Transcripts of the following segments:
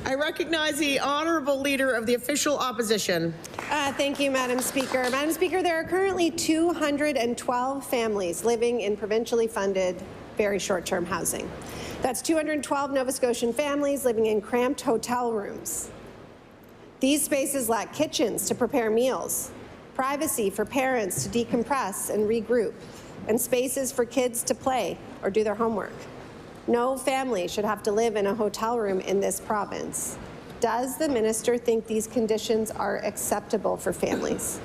I recognize the honourable leader of the official opposition. Thank you, Madam Speaker. Madam Speaker, there are currently 212 families living in provincially funded, very short-term housing. That's 212 Nova Scotian families living in cramped hotel rooms. These spaces lack kitchens to prepare meals, privacy for parents to decompress and regroup, and spaces for kids to play or do their homework. No family should have to live in a hotel room in this province. Does the minister think these conditions are acceptable for families?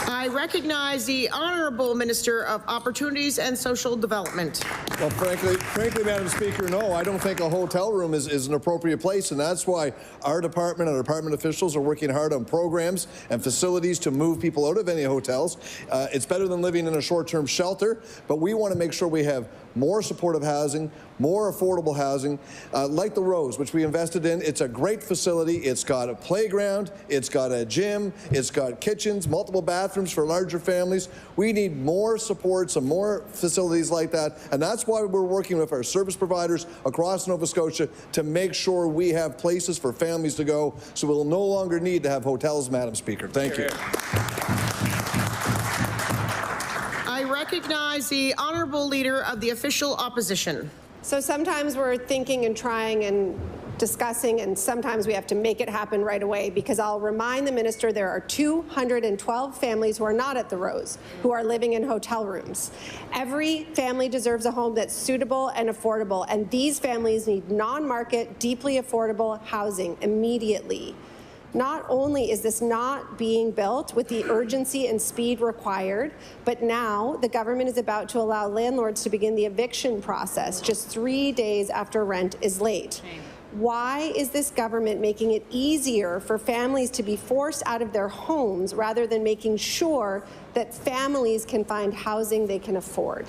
I recognize the Honourable Minister of Opportunities and Social Development. Well, frankly, Madam Speaker, no, I don't think a hotel room is an appropriate place, and that's why our department and our department officials are working hard on programs and facilities to move people out of any hotels. It's better than living in a short-term shelter, but we want to make sure we have more supportive housing, more affordable housing, like the Rose, which we invested in. It's a great facility. It's got a playground, it's got a gym, it's got kitchens, multiple bathrooms for larger families. We need more supports and more facilities like that, and that's why we're working with our service providers across Nova Scotia to make sure we have places for families to go, so we'll no longer need to have hotels, Madam Speaker. Thank you. I recognize the Honourable Leader of the official opposition. So sometimes we're thinking and trying and discussing, and sometimes we have to make it happen right away, because I'll remind the minister there are 212 families who are not at the Rose, who are living in hotel rooms. Every family deserves a home that's suitable and affordable, and these families need non-market, deeply affordable housing immediately. Not only is this not being built with the urgency and speed required, but now the government is about to allow landlords to begin the eviction process just 3 days after rent is late. Why is this government making it easier for families to be forced out of their homes rather than making sure that families can find housing they can afford?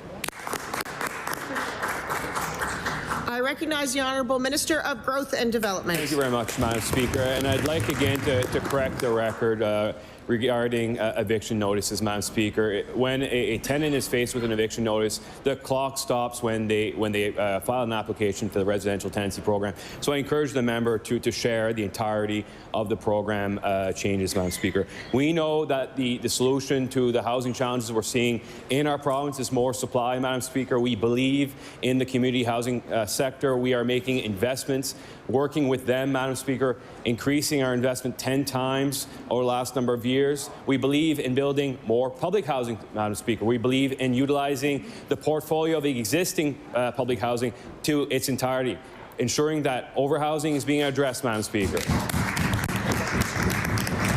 I recognize the Honourable Minister of Growth and Development. Thank you very much, Madam Speaker. And I'd like again to correct the record regarding eviction notices, Madam Speaker. When a tenant is faced with an eviction notice, the clock stops when they file an application for the residential tenancy program. So I encourage the member to share the entirety of the program changes, Madam Speaker. We know that the solution to the housing challenges we're seeing in our province is more supply, Madam Speaker. We believe in the community housing sector. We are making investments, working with them, Madam Speaker, increasing our investment 10 times over the last number of years. We believe in building more public housing, Madam Speaker. We believe in utilizing the portfolio of the existing public housing to its entirety, ensuring that overhousing is being addressed, Madam Speaker.